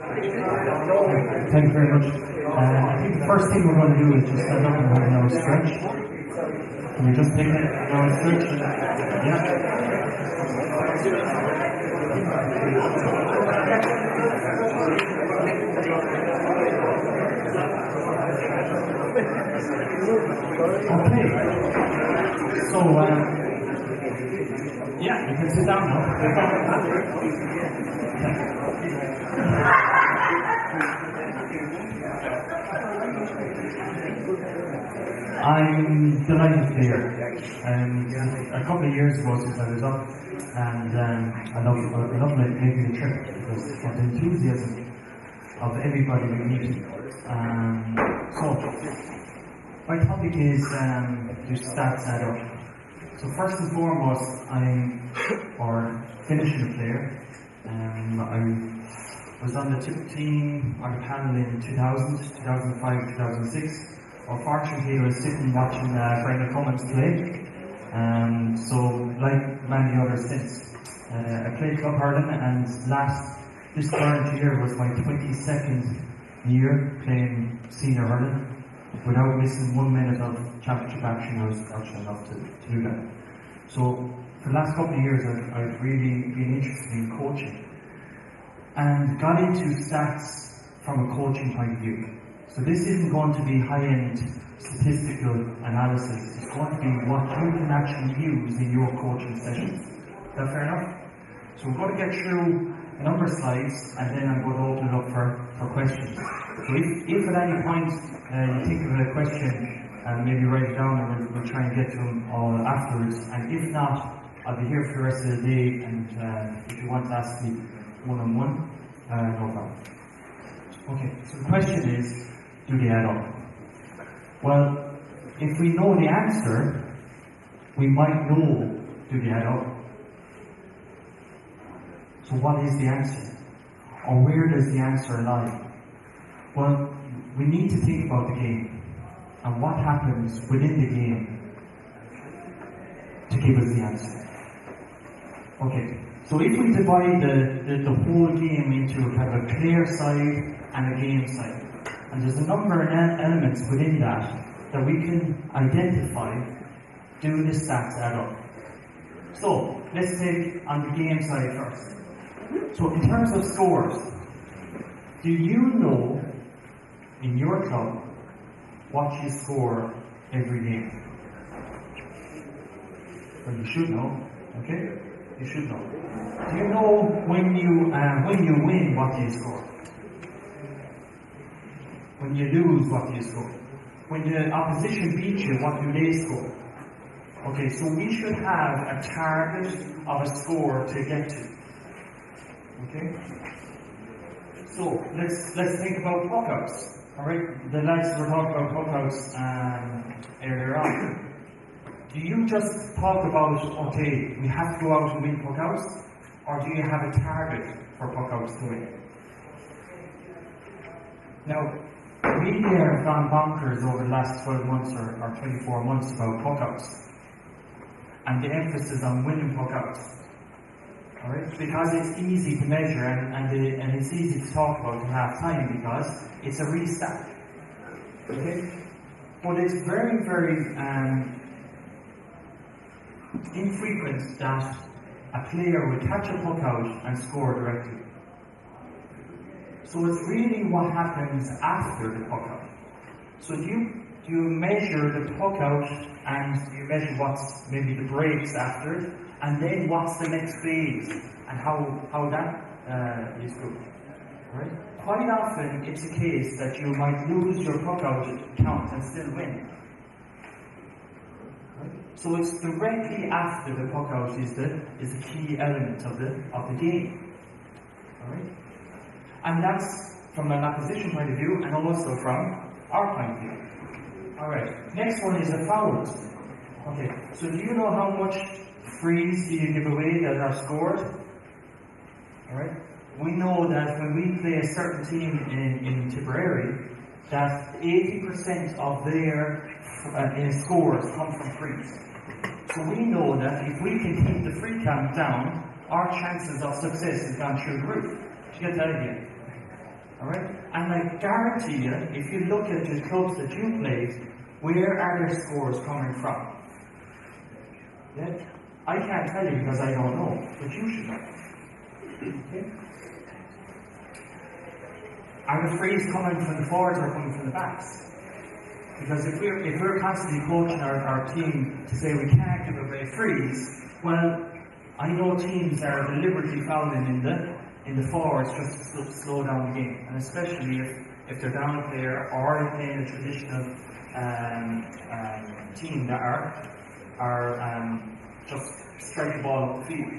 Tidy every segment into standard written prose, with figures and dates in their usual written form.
Thank you very much. I think the first thing we're going to do is just stand up and have another stretch. Can we just take another stretch? Yeah. Okay. So, yeah, you can sit down now. I'm delighted to be here. A couple of years ago since I was up, and I love making the trip because of the enthusiasm of everybody we meet. So, my topic is do stats add up? So first and foremost, I'm finishing a player. I was on the team on the panel in 2000, 2005, 2006. Unfortunately, I was sitting watching Brendan Cummins play. So, like many others since, I played club hurling, and this current year was my 22nd year playing senior hurling without missing 1 minute of championship action. I was fortunate enough to do that. So, for the last couple of years, I've really been interested in coaching and got into stats from a coaching point of view. So this isn't going to be high-end statistical analysis. It's going to be what you can actually use in your coaching sessions. Is that fair enough? So we're going to get through a number of slides, and then I'm going to open it up for questions. So if at any point you think of a question, maybe write it down, and we'll try and get to them all afterwards. And if not, I'll be here for the rest of the day, and if you want to ask me one-on-one, no problem. Okay, so the question is, do they add up? Well, if we know the answer, we might know, do they add up? So what is the answer? Or where does the answer lie? Well, we need to think about the game and what happens within the game to give us the answer. Okay, so if we divide the whole game into kind of a player side and a game side, and there's a number of elements within that we can identify, do the stats add up? So, let's take on the game side first. So, in terms of scores, do you know in your club what you score every game? Well, you should know, okay? You should know. Do you know when you win, what do you score? When you lose, what do you score? When the opposition beats you, what do they score? Okay, so we should have a target of a score to get to. Okay? So let's think about puckouts. Alright, the lads were talking about puckouts earlier on. Do you just talk about, okay, we have to go out and win puckouts, or do you have a target for puckouts to win? Now, media have gone bonkers over the last 12 months or 24 months about puckouts, and the emphasis on winning puckouts. Alright? Because it's easy to measure and it's easy to talk about at half time because it's a restart. Okay? But it's very, very infrequent that a player would catch a puck out and score directly. So it's really what happens after the puck out. So do you measure the puck out and you measure what's maybe the breaks after it, and then what's the next phase and how that is good. Right? Quite often it's a case that you might lose your puck out count and still win. So it's directly after the puck out is the key element of the game. Alright? And that's from an opposition point of view and also from our point of view. Alright, next one is the fouls. Okay, so do you know how much frees do you give away that are scored? Alright? We know that when we play a certain team in Tipperary, that 80% of their scores come from frees. So we know that if we can keep the free count down, our chances of success has gone through the roof. Did you get that idea? Alright? And I guarantee you, if you look at the clubs that you played, where are their scores coming from? Yeah? I can't tell you because I don't know, but you should know. Okay? Are the frees coming from the forwards or coming from the backs? Because if we're constantly coaching our team to say we can't give away frees, well, I know teams are deliberately fouling in the forwards just to slow down the game, and especially if they're down a player or if playing a traditional team that are just strike the ball up the field.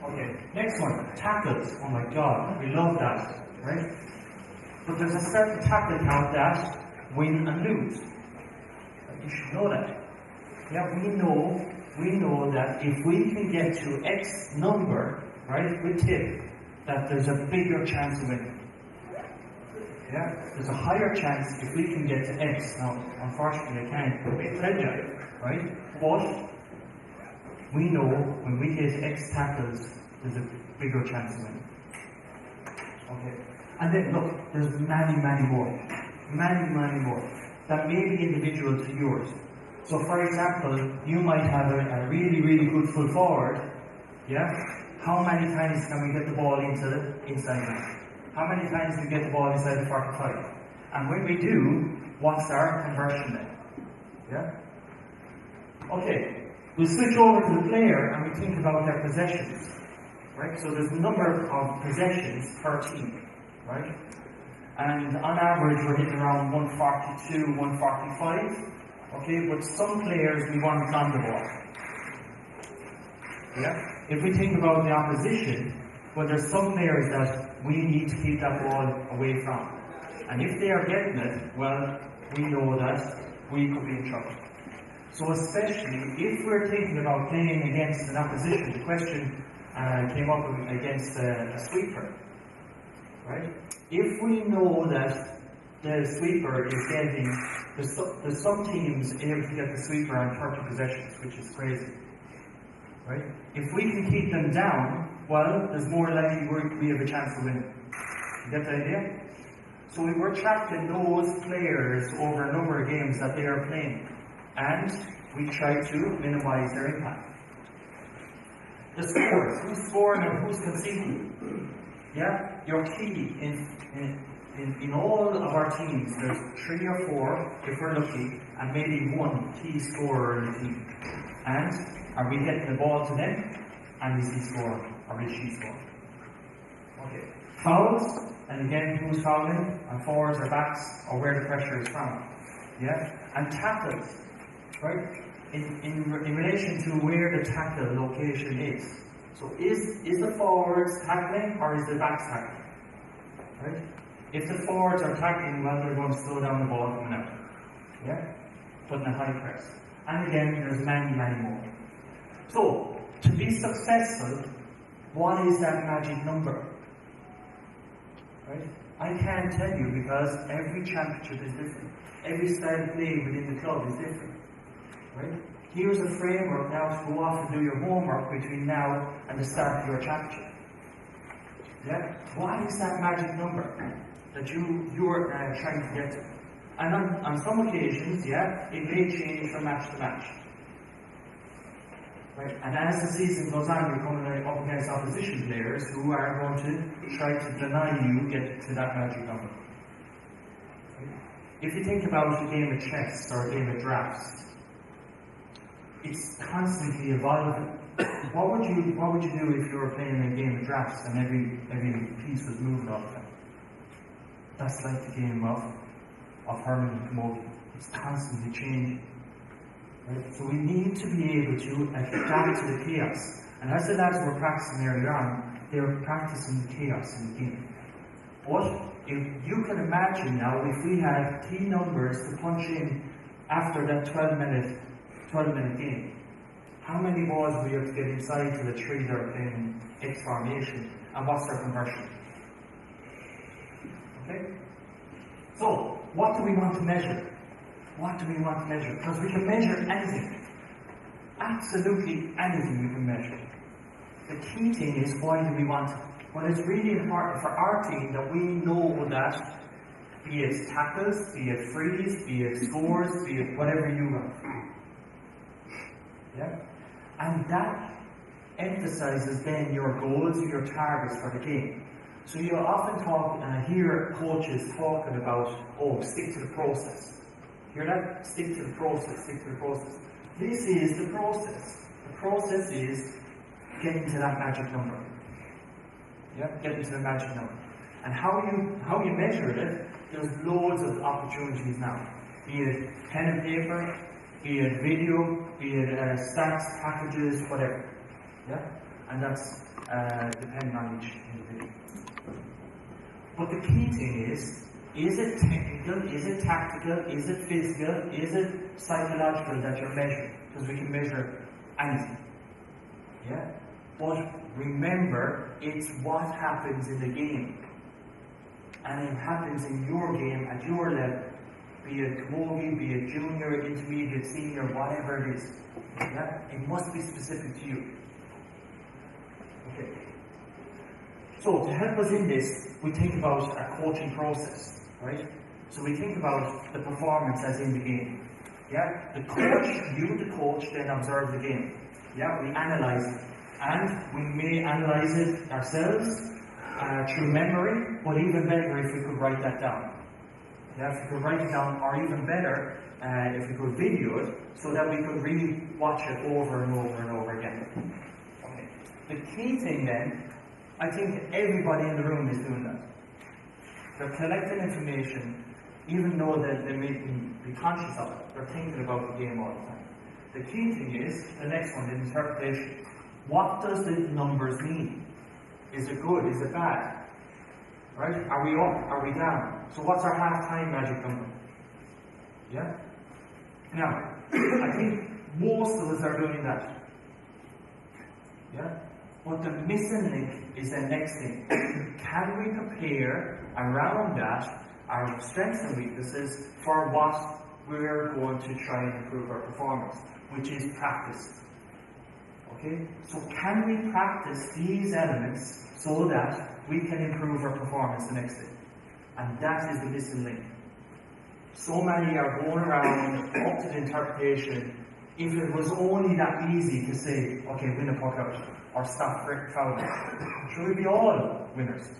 Okay, next one, tackles. Oh my God, we love that, right? But there's a certain tackle count that win and lose. You should know that. Yeah, we know that if we can get to X number, right, with tip, that there's a bigger chance of winning. Yeah, there's a higher chance if we can get to X. Now, unfortunately, I can't tell you, right? But we know when we get X tackles, there's a bigger chance of winning. Okay, and then look, there's many more that may be individual to yours. So, for example, you might have a really good full forward. Yeah, how many times can we get the ball into the inside line? How many times do we get the ball inside the 45? And when we do, what's our conversion then? Yeah? Okay, we switch over to the player and we think about their possessions. Right? So there's a number of possessions per team. Right? And on average we're hitting around 142, 145. Okay, but some players we want on the ball. Yeah? If we think about the opposition, well, there's some players that we need to keep that ball away from. And if they are getting it, well, we know that we could be in trouble. So especially if we're thinking about playing against an opposition, the question came up against a sweeper. Right? If we know that the sweeper is getting, there's some teams able to get the sweeper on 30 possessions, which is crazy. Right? If we can keep them down, well, there's more likely we have a chance of winning. You get the idea? So we were tracking those players over a number of games that they are playing, and we try to minimize their impact. The scores, who's scoring and who's conceding. Yeah, your key in all of our teams, there's 3 or 4, if we're lucky, and maybe 1 key scorer in the team. And are we getting the ball to them? And is he scoring? Or is she scoring? Okay. Fouls, and again, who's fouling? On forwards or backs, or where the pressure is from. Yeah? And tackles, right? In relation to where the tackle location is. So is the forwards tackling or is the backs tackling? Right? If the forwards are tackling, well, they're going to slow down the ball coming out. Yeah? Putting a high press. And again, there's many more. So, to be successful, what is that magic number? Right? I can't tell you because every championship is different. Every style of play within the club is different. Right? Here's a framework now to go off and do your homework between now and the start of your championship. Yeah? What is that magic number that you're trying to get to? And on some occasions, yeah, it may change from match to match. Right? And as the season goes on, you're coming up against opposition players who are going to try to deny you get to that magic number. Right? If you think about a game of chess or a game of drafts, it's constantly evolving. What would you do if you were playing a game of drafts and every piece was moved all the time? That's like the game of Herman and Camogie. It's constantly changing. Right? So we need to be able to adapt to the chaos. And as the lads were practicing earlier on, they were practicing the chaos in the game. But if you can imagine now, if we had key numbers to punch in after that 12-minute game, how many balls will you have to get inside to the 3 that are playing X formation, and what's their conversion? Okay? So, what do we want to measure? What do we want to measure? Because we can measure anything. Absolutely anything we can measure. The key thing is, why do we want But it's really important for our team that we know that, be it tackles, be it frees, be it scores, be it whatever you want. Yeah? And that emphasizes then your goals and your targets for the game. So you often hear coaches talking about, oh, stick to the process. Hear that? Stick to the process, stick to the process. This is the process. The process is getting to that magic number. Yeah, getting to the magic number. And how you measure it, there's loads of opportunities now. Be it pen and paper, be it video, be it stats, packages, whatever. Yeah? And that's depending on each individual. But the key thing is it technical, is it tactical, is it physical, is it psychological that you're measuring? Because we can measure anything. Yeah? But remember, it's what happens in the game. And it happens in your game at your level. Be it camogie, be it junior, intermediate, senior, whatever it is. Yeah? It must be specific to you. Okay. So, to help us in this, we think about a coaching process, right? So we think about the performance as in the game. Yeah? The coach, you the coach, then observe the game. Yeah? We analyze it. And we may analyze it ourselves through memory, but even better if we could write that down. Yeah, if we could write it down, or even better, if we could video it, so that we could really watch it over and over and over again. Okay. The key thing then, I think everybody in the room is doing that. They're collecting information, even though they may be conscious of it. They're thinking about the game all the time. The key thing is, the next one, the interpretation. What does the numbers mean? Is it good? Is it bad? Right? Are we up? Are we down? So what's our half-time magic number? Yeah? Now, I think most of us are doing that. Yeah? But the missing link is the next thing. Can we prepare around that our strengths and weaknesses for what we're going to try and improve our performance, which is practice. Okay? So can we practice these elements so that we can improve our performance the next day? And that is the missing link. So many are going around up to the interpretation. If it was only that easy to say, okay, win a puck out, or stop fouling, should we be all winners?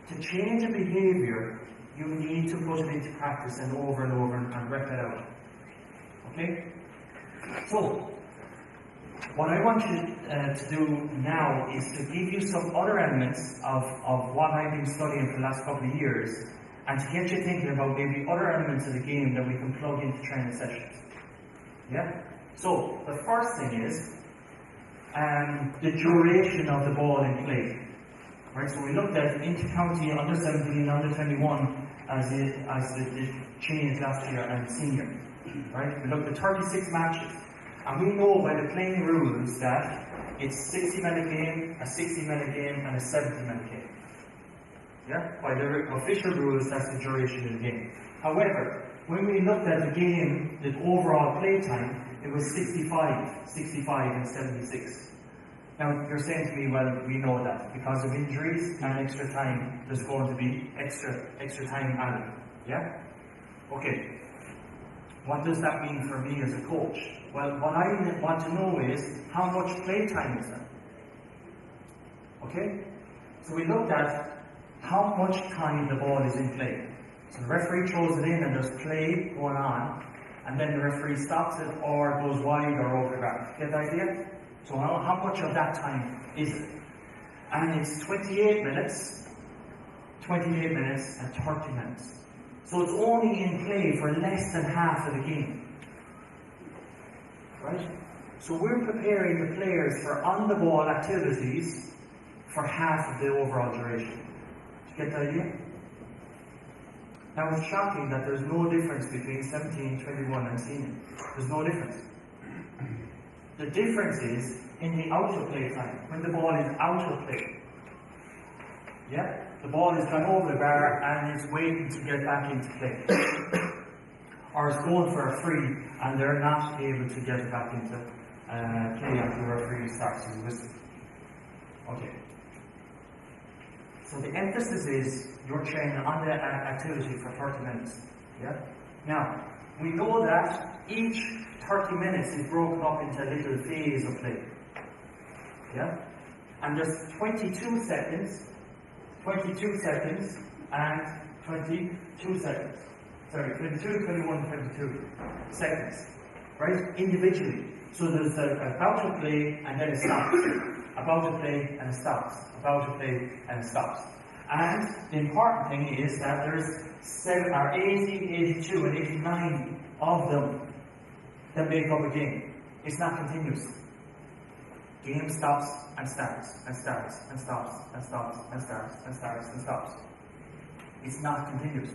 To change a behaviour, you need to put it into practice and over and rep it out. Okay? So, what I want you to do now is to give you some other elements of what I've been studying for the last couple of years, and to get you thinking about maybe other elements of the game that we can plug into training sessions. Yeah? So, the first thing is the duration of the ball in play. Right, so we looked at inter-county, under-17, under-21 as it changed last year, and senior. Right, we looked at 36 matches. And we know by the playing rules that it's 60-minute game, a 60-minute game, and a 70-minute game. Yeah? By the official rules, that's the duration of the game. However, when we looked at the game, the overall play time, it was 65, and 76. Now, you're saying to me, well, we know that. Because of injuries and extra time, there's going to be extra time added. Yeah? Okay. What does that mean for me as a coach? Well, what I want to know is, how much play time is there? Okay? So we looked at how much time the ball is in play. So the referee throws it in and there's play going on, and then the referee stops it or goes wide or over the back. Get the idea? So how much of that time is it? And it's 28 minutes, and 30 minutes. So it's only in play for less than half of the game. Right? So we're preparing the players for on-the-ball activities for half of the overall duration. Did you get the idea? Now it's shocking that there's no difference between 17, 21 and senior. There's no difference. The difference is in the out of play time, when the ball is out of play. Yeah? The ball has gone over the bar and it's waiting to get back into play. Or it's going for a free and they're not able to get it back into play until the referee starts his whistle. Okay. So the emphasis is you're training on the activity for 30 minutes. Yeah? Now, we know that each 30 minutes is broken up into a little phase of play. Yeah? And there's 22 seconds, and 22 seconds. Sorry, 22, 21, 22 seconds. Right? Individually. So there's a bout of play and then it stops. A bout of play and it stops. A bout of play and it stops. And the important thing is that there's 80, 82 and 89 of them that make up a game. It's not continuous. Game stops and starts and starts and stops and stops and starts and starts and stops. It's not continuous.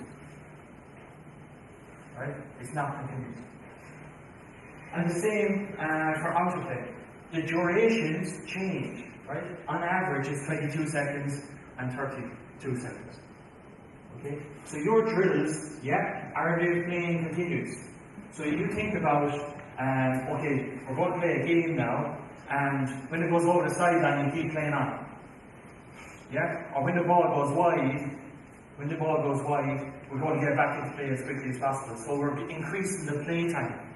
Right? It's not continuous. And the same for autoplay. The durations change, right? On average, it's 22 seconds and 32 seconds. Okay? So your drills, yeah, are they playing continuous? So you think about, okay, we're going to play a game now, and when it goes over the sideline, you keep playing on. Yeah? Or when the ball goes wide, we're going to get back into play as quickly as possible. So we're increasing the play time.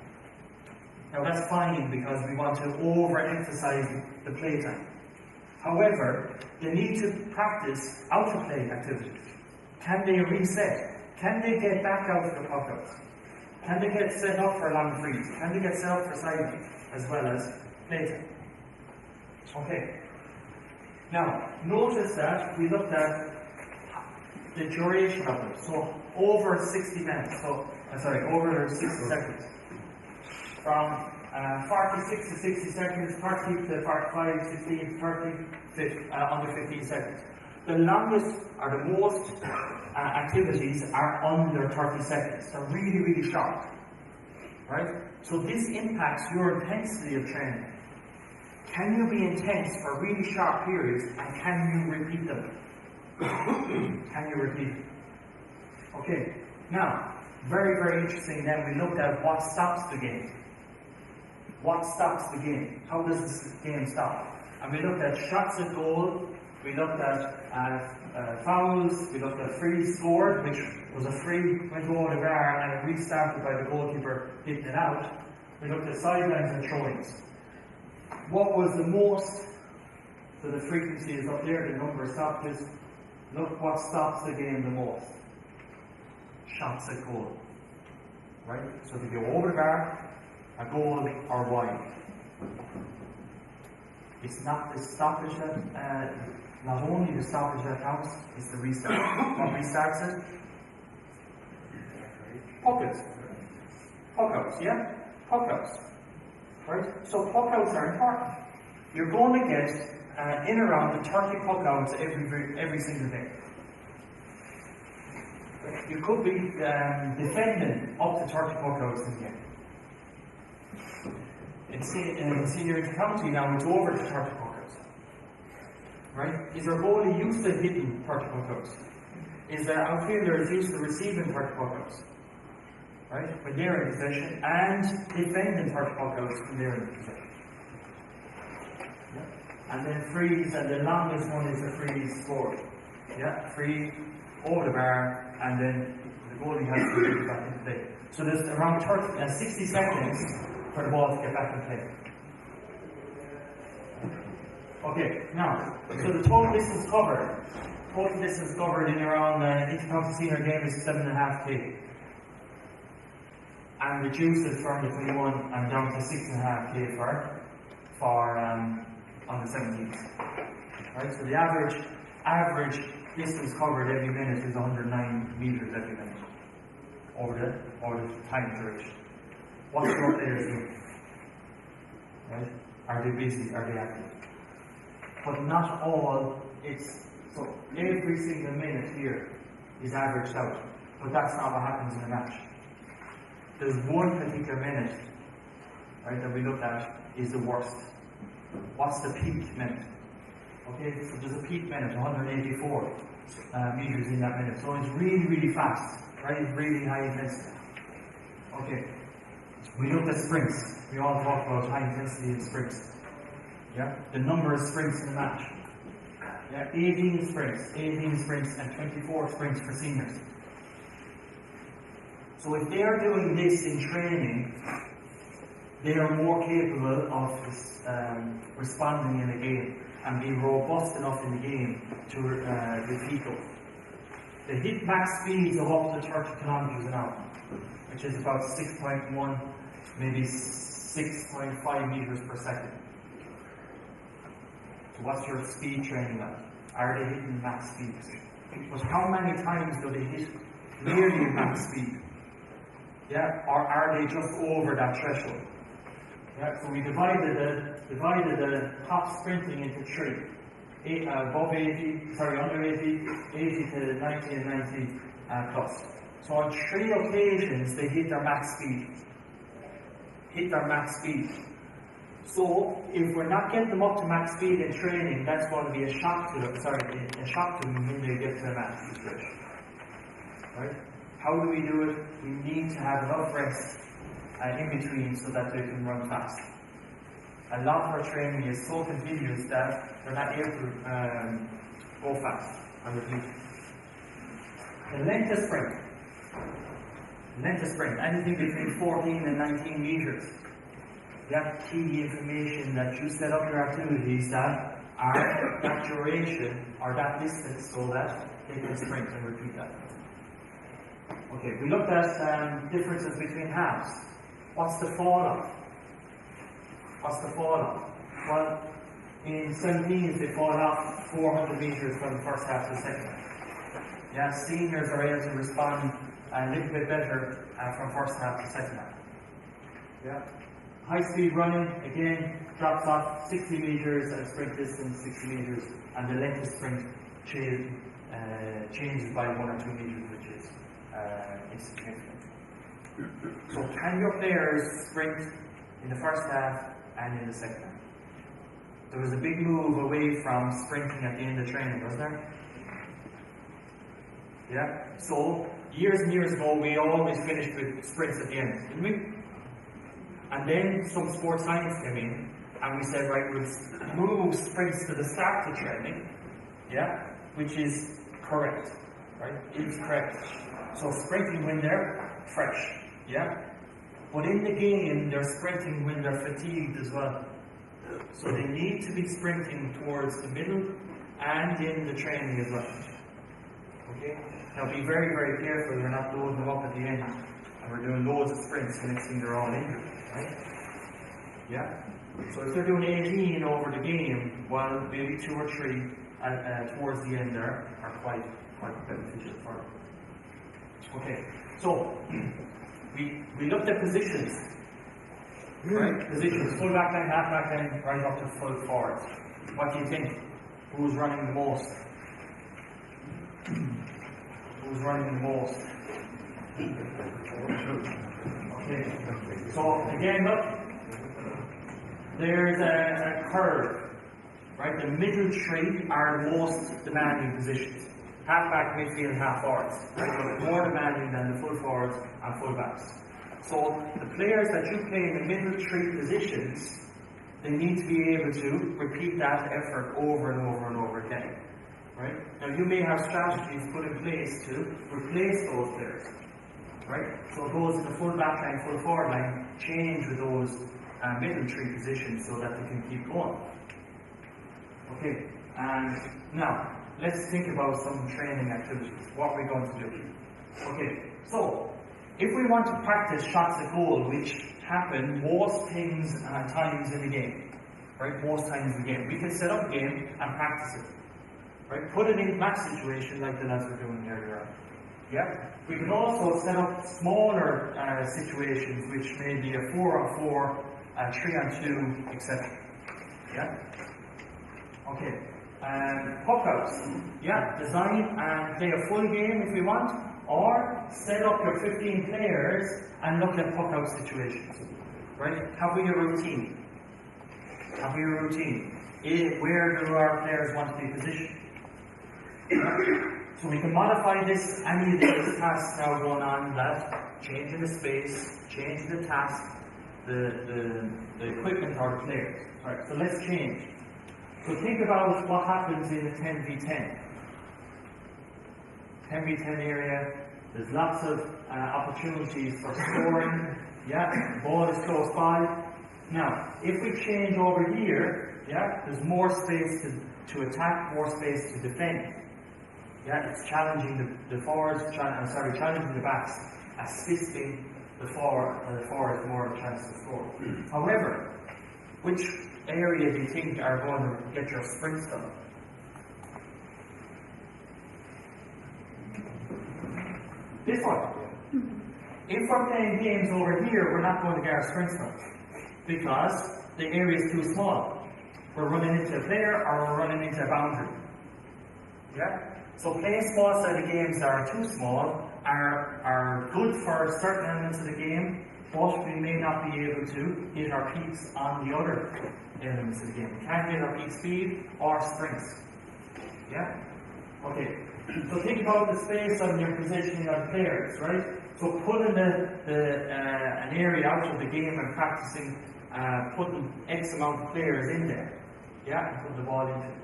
Now that's fine because we want to overemphasize the play time. However, they need to practice out-of-play activities. Can they reset? Can they get back out of the pockets? Can they get set up for long frees? Can they get set up for sideline as well as play time? Okay. Now, notice that we looked at the duration of it. So over 60 minutes. Over 60 seconds. From 46 to 60 seconds, 30 to 45, 16, 30, under 15 seconds. The longest or the most activities are under 30 seconds. They're really, really short. Right? So this impacts your intensity of training. Can you be intense for really short periods and can you repeat them? Can you repeat them? Okay. Now, very, very interesting then we looked at what stops the game. What stops the game? How does this game stop? And we looked at shots at goal, we looked at fouls, we looked at frees scored, which was a free, went over the bar and it restarted by the goalkeeper hitting it out. We looked at sidelines and throw-ins. What was the most, so the frequency is up there, the number of stops, look what stops the game the most. Shots at goal. Right? So if you go over the bar, a goal or wide. It's not the stoppage that, not only the stoppage that counts, it's the restart. What restarts it? Puck-outs. Puck-outs, yeah? Puck-outs. Right? So puck-outs are important. You're going to get in around the 30 puck-outs every single day. You could be defending up to 30 puck-outs in the game. In senior county now, it's over to 30 puck-outs. Right? Is their goalie used to hitting 30 puck-outs? Is their outfielder used to receiving 30 puck-outs? Right? When they're in possession, and defending 30 puck-outs when they're in possession. Yeah? And then frees, and the longest one is the frees scored. Yeah? Free, over the bar, and then the goalie has to get back into play. So there's around 60 seconds for the ball to get back in play. Okay, now, so the total distance covered in around intercounty senior game is 7.5k. And reduces from the 21 and down to 6.5k for on the 17th. Right, so the average distance covered every minute is 109 meters every minute over the time duration. What's your players doing? Right? Are they busy? Are they active? But not all. So every single minute here is averaged out. But that's not what happens in a match. There's one particular minute, right, that we look at is the worst. What's the peak minute? Okay, so there's a peak minute, 184 meters in that minute. So it's really, really fast, right? Really high intensity. Okay. We looked at sprints. We all talk about high intensity in sprints. Yeah? The number of sprints in a match. Yeah, 18 sprints and 24 sprints for seniors. So if they are doing this in training, they are more capable of responding in a game and being robust enough in the game to repeat those. They hit max speeds of up to 30 kilometers an hour, which is about 6.1, maybe 6.5 meters per second. So what's your speed training at? Are they hitting max speeds? But how many times do they hit nearly max speed? Yeah, or are they just over that threshold? Yeah, so we divided the top sprinting into three. Under 80, 80 to 90 and 90 plus. So on 3 occasions they hit their max speed. So if we're not getting them up to max speed in training, that's going to be a shock to them when they get to the max situation. Right? How do we do it? We need to have enough rest in between so that they can run fast. A lot of our training is so continuous that they're not able to go fast. I repeat. The length of sprint, anything between 14 and 19 meters. That key information that you set up your activities that are that duration or that distance so that they can sprint and repeat that. Okay, we looked at differences between halves. What's the fall off? Well, in 17s they fall off 400 meters from the first half to the second half. Yeah, seniors are able to respond a little bit better from first half to second half. Yeah. High speed running, again, drops off 60 meters and sprint distance 60 meters, and the length of sprint changes by 1 or 2 meters, which is insignificant. So can your players sprint in the first half and in the second half? There was a big move away from sprinting at the end of training, wasn't there? Yeah? So, years and years ago, we always finished with sprints at the end, didn't we? And then some sports science came in, and we said, right, we'll move sprints to the start of training, yeah, which is correct, right? It's correct. So sprinting when they're fresh, yeah? But in the game, they're sprinting when they're fatigued as well. So they need to be sprinting towards the middle and in the training as well. Okay? Now be very, very careful we're not loading them up at the end and we're doing loads of sprints, the next thing they're all injured. Right? Yeah? So if they're doing 18 over the game, well, maybe 2 or 3 towards the end there are quite beneficial for them. Okay, so we looked at positions. Right? Positions, full back line, half back line, right up to full forward. What do you think? Who's running the most? Who's running the most? Okay. So again, look, there's a curve. Right? The middle 3 are the most demanding positions. Half back, midfield, half forwards. Right? More demanding than the full forwards and full backs. So the players that you play in the middle 3 positions, they need to be able to repeat that effort over and over and over again. Right? Now you may have strategies put in place to replace those players. Right? So those in the full back line, full forward line, change with those middle 3 positions so that they can keep going. Okay, and now let's think about some training activities. What are we going to do? Okay, so if we want to practice shots at goal, which happen most times in the game, right? Most times in the game, we can set up a game and practice it, right? Put it in match situation like the lads were doing earlier on. Yeah. We can also set up smaller situations, which may be a 4-on-4, 3-on-2, etc. Yeah. Okay. Puck outs. Yeah. Design and play a full game if we want. Or set up your 15 players and look at puck-out situations. Right? Have we a routine? Where do our players want to be positioned? So we can modify this, any of these tasks now going on, that changing the space, changing the task, the equipment or the players. Right, so let's change. So think about what happens in a 10v10. 10v10 area, there's lots of opportunities for scoring. Yeah, the ball is close by. Now, if we change over here, yeah, there's more space to attack, more space to defend. Yeah, it's challenging the forwards, challenging the backs, assisting the forwards more of a chance to score. However, which area do you think are going to get your sprints done? This one. If we're playing games over here, we're not going to get our sprints done because the area is too small. We're running into a player or we're running into a boundary. Yeah? So playing small-sided games that are too small are good for certain elements of the game, but we may not be able to hit our peaks on the other elements of the game. We can't hit our peak speed or sprints. Yeah? Okay. So think about the space on your positioning of players, right? So putting an area out of the game and practicing putting X amount of players in there. Yeah? And putting the ball into it.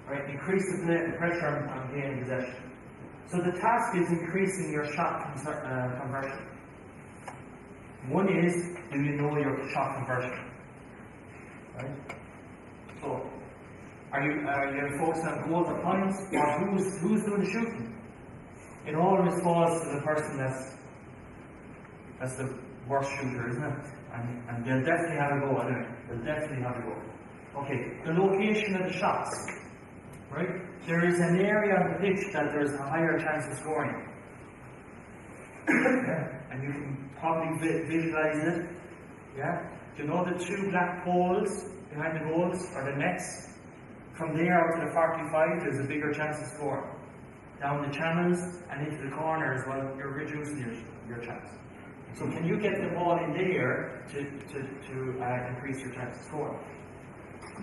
Right? Increase the pressure on gaining possession. So the task is increasing your shot conversion. One is, do you know your shot conversion? Right? So, are you focusing on goals or points, or who's doing the shooting? It always falls to the person that's the worst shooter, isn't it? And they'll definitely have a go anyway. They'll definitely have a go. Okay, the location of the shots. Right? There is an area on the pitch that there's a higher chance of scoring. Yeah? And you can probably visualize it. Yeah? Do you know the two black poles behind the goals, or the nets? From there out to the 45, there's a bigger chance of scoring. Down the channels and into the corners, well, you're reducing your chance. So can you get the ball in there to increase your chance of scoring?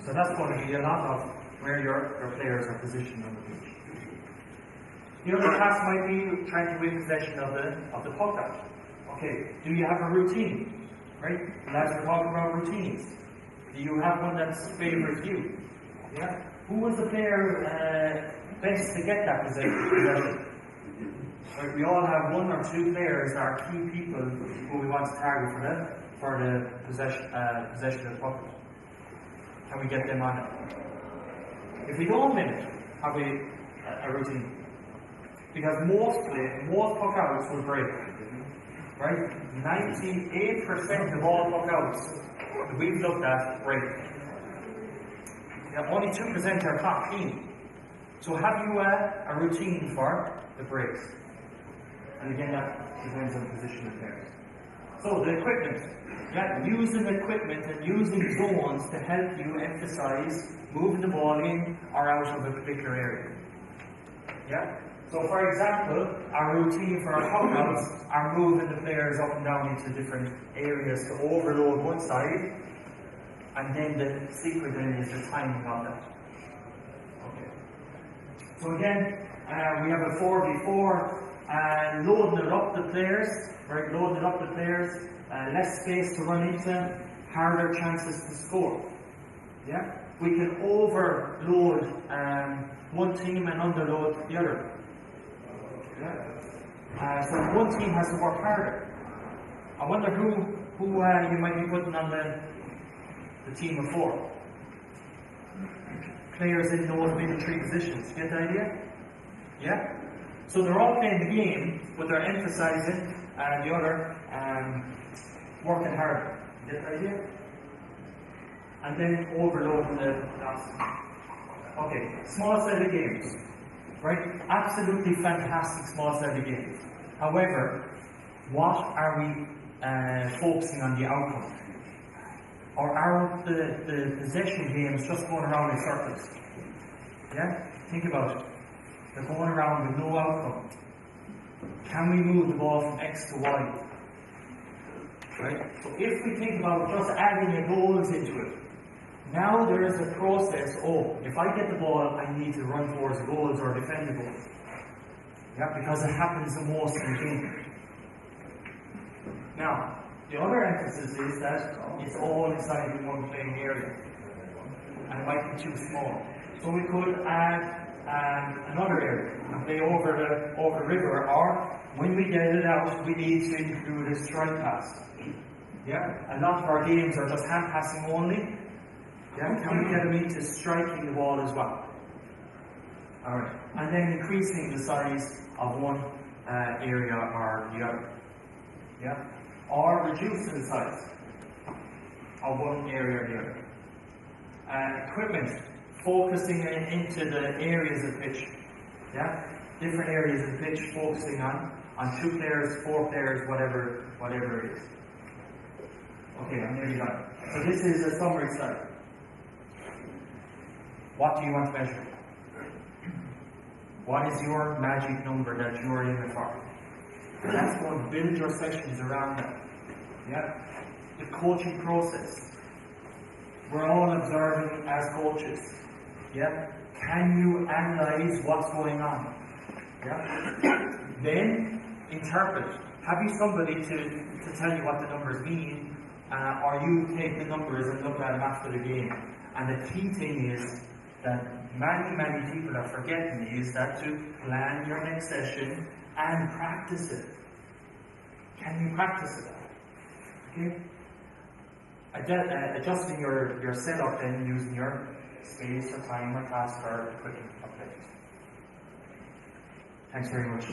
So that's going to be a lot of where your players are positioned on the pitch. The other task might be trying to win possession of the puck out. Okay, do you have a routine? Right? Lads, we're talking about routines. Do you have one that's favourite you? Yeah? Who was the player best to get that possession? Right, we all have one or two players that are key people who we want to target for the possession of the puck. Can we get them on it? If we don't win it, have we a routine? Because most puck outs will break. Right? 98% of all puck outs that we've looked at break. Only 2% are top clean. So have you a routine for the breaks? And again, that depends on the position of players. So the equipment. Yeah, using equipment and using zones to help you emphasize moving the ball in or out of a particular area. Yeah? So for example, our routine for our puck outs are moving the players up and down into different areas to overload one side, and then the secret then is the timing of that. Okay. So again, we have a 4v4, loading it up the players, right? Loading it up the players, less space to run into, harder chances to score. Yeah? We can overload one team and underload the other. Yeah? So one team has to work harder. I wonder who you might be putting on the team of 4. Players in those middle 3 positions. Get the idea? Yeah? So they're all playing the game, but they're emphasizing the other working hard. Get the idea? And then overloading the last. Okay, small-sided games. Right? Absolutely fantastic small-sided games. However, what are we focusing on the outcome? Or are the possession games just going around in circles? Yeah? Think about it. They're going around with no outcome. Can we move the ball from X to Y? Right? So if we think about just adding the goals into it, now there is a process, if I get the ball, I need to run towards the goals or defend the goals. Yeah, because it happens the most in the game. Now, the other emphasis is that it's all inside the one playing area. And it might be too small. So we could add another area and play over the river, or when we get it out, we need to include a strike pass. Yeah, a lot of our games are just hand passing only. Yeah, can we get them into striking the ball as well? Alright, and then increasing the size of one area or the other. Yeah, or reducing the size of one area or the other. Equipment, focusing into the areas of pitch. Yeah, different areas of pitch, focusing on 2 players, 4 players, whatever it is. Okay, I'm nearly done. So this is a summary slide. What do you want to measure? What is your magic number that you're aiming for? That's going to build your sessions around that. Yeah? The coaching process. We're all observing as coaches. Yeah? Can you analyze what's going on? Yeah? Then interpret. Have you somebody to tell you what the numbers mean? Or you take the numbers and look at them after the game. And the key thing is that many people are forgetting is that to plan your next session and practice it. Can you practice it? Okay? Adjusting your setup then using your space or time or task or equipment updates. Thanks very much.